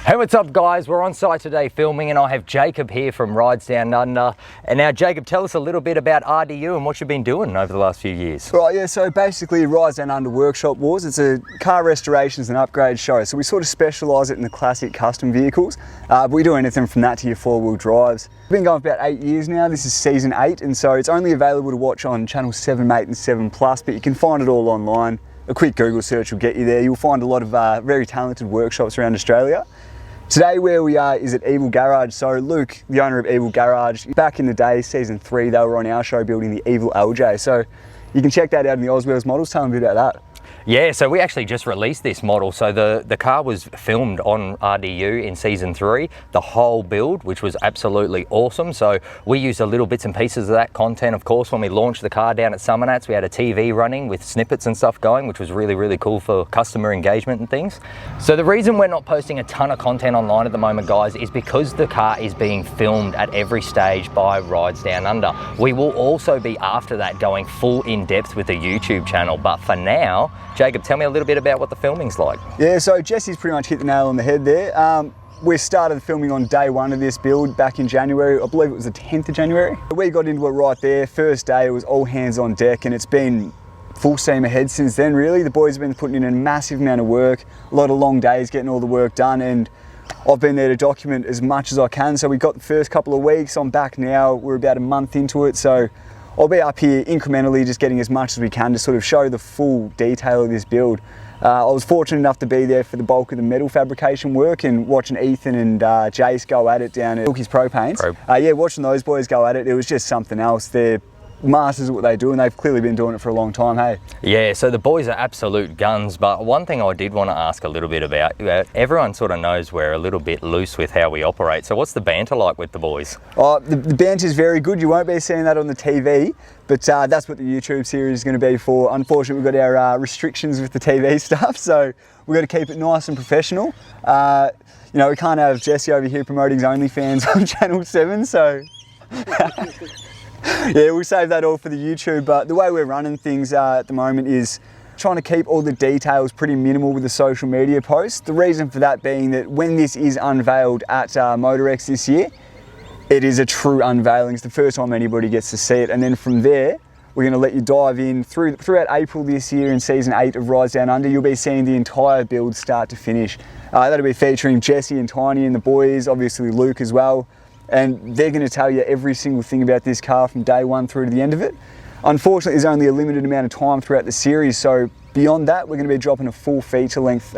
Hey, what's up guys? We're on site today filming and I have Jacob here from Rides Down Under. And now Jacob, tell us a little bit about RDU and what you've been doing over the last few years. Right, yeah, so basically Rides Down Under Workshop Wars, it's a car restorations and upgrade show. So we sort of specialise it in the classic custom vehicles, but we do anything from that to your four-wheel drives. We've been going for about 8 years now, this is season 8, and so it's only available to watch on channel 7, 8 and 7 Plus, but you can find it all online. A quick Google search will get you there. You'll find a lot of very talented workshops around Australia. Today where we are is at Evil Garage. So Luke, the owner of Evil Garage, back in the day, season 3, they were on our show building the Evil LJ. So you can check that out in the Oswells models. Tell them a bit about that. Yeah, so we actually just released this model. So the car was filmed on RDU in season 3, the whole build, which was absolutely awesome. So we used a little bits and pieces of that content, of course, when we launched the car down at Summernats. We had a TV running with snippets and stuff going, which was really, really cool for customer engagement and things. So the reason we're not posting a ton of content online at the moment, guys, is because the car is being filmed at every stage by Rides Down Under. We will also be after that going full in depth with the YouTube channel, but for now, Jacob, tell me a little bit about what the filming's like. Yeah, so Jesse's pretty much hit the nail on the head there. We started filming on day 1 of this build back in January. I believe it was the 10th of January. We got into it right there. First day, it was all hands on deck, and it's been full steam ahead since then, really. The boys have been putting in a massive amount of work, a lot of long days getting all the work done, and I've been there to document as much as I can. So we got the first couple of weeks. I'm back now. We're about a month into it. So I'll be up here incrementally just getting as much as we can to sort of show the full detail of this build. I was fortunate enough to be there for the bulk of the metal fabrication work and watching Ethan and Jace go at it down at Wilkie's Pro Paints. Yeah, watching those boys go at it, it was just something else. They're masters at what they do, and they've clearly been doing it for a long time, hey? Yeah, so the boys are absolute guns, but one thing I did want to ask a little bit about, everyone sort of knows we're a little bit loose with how we operate, so what's the banter like with the boys? Oh, the banter is very good. You won't be seeing that on the TV, but that's what the YouTube series is going to be for. Unfortunately, we've got our restrictions with the TV stuff, so we've got to keep it nice and professional. You know, we can't have Jesse over here promoting his OnlyFans on channel 7, so yeah, we'll save that all for the YouTube, but the way we're running things at the moment is trying to keep all the details pretty minimal with the social media posts. The reason for that being that when this is unveiled at MotorX this year, it is a true unveiling. It's the first time anybody gets to see it, and then from there, we're going to let you dive in throughout April this year in season 8 of Rides Down Under. You'll be seeing the entire build start to finish. That'll be featuring Jesse and Tiny and the boys, obviously Luke as well. And they're going to tell you every single thing about this car from day 1 through to the end of it. Unfortunately, there's only a limited amount of time throughout the series, so beyond that, we're going to be dropping a full feature-length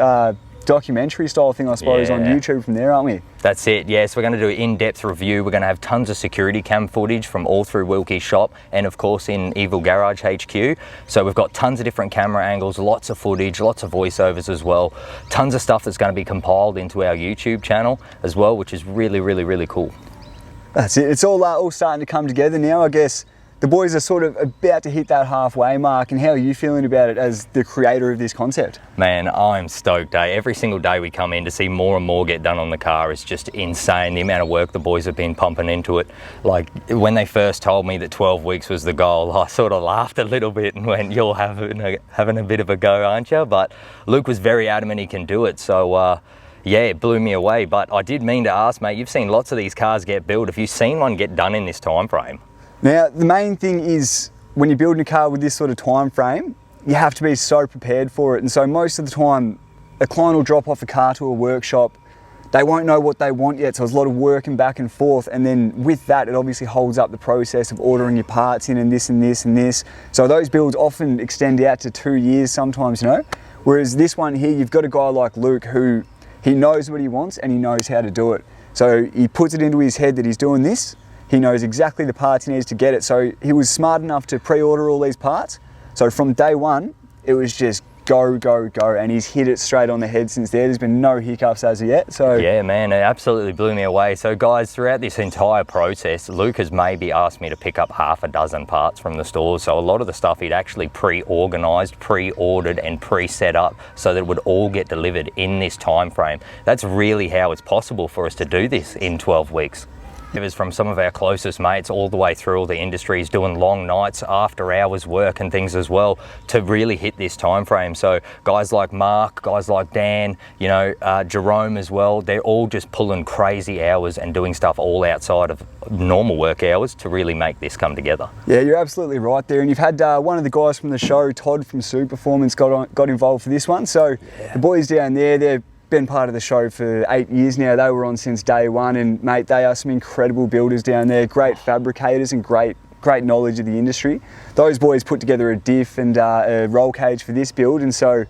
documentary style thing, I suppose, on YouTube from there, aren't we? That's it, yes. We're going to do an in-depth review. We're going to have tons of security cam footage from all through Wilkie's shop and, of course, in Evil Garage HQ. So we've got tons of different camera angles, lots of footage, lots of voiceovers as well. Tons of stuff that's going to be compiled into our YouTube channel as well, which is really, really, really cool. That's it. It's all starting to come together now. I guess the boys are sort of about to hit that halfway mark. And how are you feeling about it as the creator of this concept? Man, I'm stoked, eh? Every single day we come in to see more and more get done on the car is just insane. The amount of work the boys have been pumping into it. Like when they first told me that 12 weeks was the goal, I sort of laughed a little bit and went, "You're having a bit of a go, aren't you?" But Luke was very adamant he can do it. So yeah, it blew me away, but I did mean to ask, mate, you've seen lots of these cars get built. Have you seen one get done in this time frame? Now, the main thing is when you're building a car with this sort of time frame, you have to be so prepared for it. And so most of the time, a client will drop off a car to a workshop. They won't know what they want yet, so there's a lot of working back and forth. And then with that, it obviously holds up the process of ordering your parts in and this and this and this. So those builds often extend out to 2 years sometimes, you know? Whereas this one here, you've got a guy like Luke who he knows what he wants and he knows how to do it. So he puts it into his head that he's doing this. He knows exactly the parts he needs to get it. So he was smart enough to pre-order all these parts. So from day 1, it was just go, go, go. And he's hit it straight on the head since there. There's been no hiccups as of yet. So yeah, man, it absolutely blew me away. So guys, throughout this entire process, Luke has maybe asked me to pick up half a dozen parts from the stores. So a lot of the stuff he'd actually pre-organized, pre-ordered and pre-set up so that it would all get delivered in this time frame. That's really how it's possible for us to do this in 12 weeks. It was from some of our closest mates all the way through all the industries, doing long nights, after hours work and things as well to really hit this time frame. So guys like Mark, guys like Dan, you know, Jerome as well, they're all just pulling crazy hours and doing stuff all outside of normal work hours to really make this come together. Yeah, you're absolutely right there. And you've had one of the guys from the show, Todd from Super Performance, got involved for this one. So the boys down there, they've been part of the show for 8 years now. They were on since day one, and mate, they are some incredible builders down there, great fabricators and great knowledge of the industry. Those boys put together a diff and a roll cage for this build, and so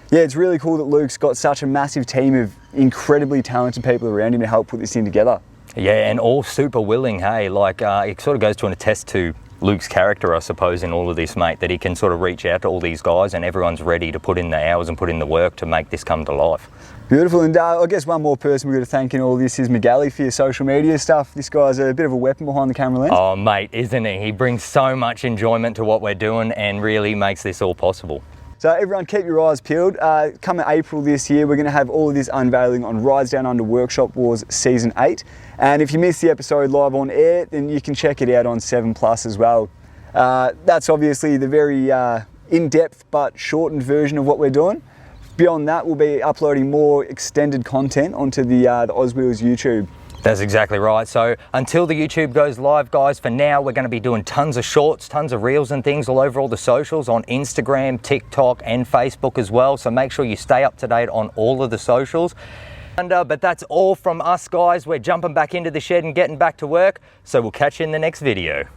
yeah, it's really cool that Luke's got such a massive team of incredibly talented people around him to help put this thing together. Yeah, and all super willing, hey, like it sort of goes to an attest to Luke's character, I suppose, in all of this, mate, that he can sort of reach out to all these guys and everyone's ready to put in the hours and put in the work to make this come to life. Beautiful, and I guess one more person we've got to thank in all this is Magali for your social media stuff. This guy's a bit of a weapon behind the camera lens. Oh mate, isn't he? He brings so much enjoyment to what we're doing and really makes this all possible. So everyone keep your eyes peeled. Come April this year, we're going to have all of this unveiling on Rides Down Under Workshop Wars Season 8. And if you missed the episode live on air, then you can check it out on 7+ as well. That's obviously the very in-depth but shortened version of what we're doing. Beyond that, we'll be uploading more extended content onto the Oswheels YouTube. That's exactly right. So until the YouTube goes live, guys, for now, we're going to be doing tons of shorts, tons of reels and things all over all the socials on Instagram, TikTok and Facebook as well. So make sure you stay up to date on all of the socials. And, but that's all from us, guys. We're jumping back into the shed and getting back to work. So we'll catch you in the next video.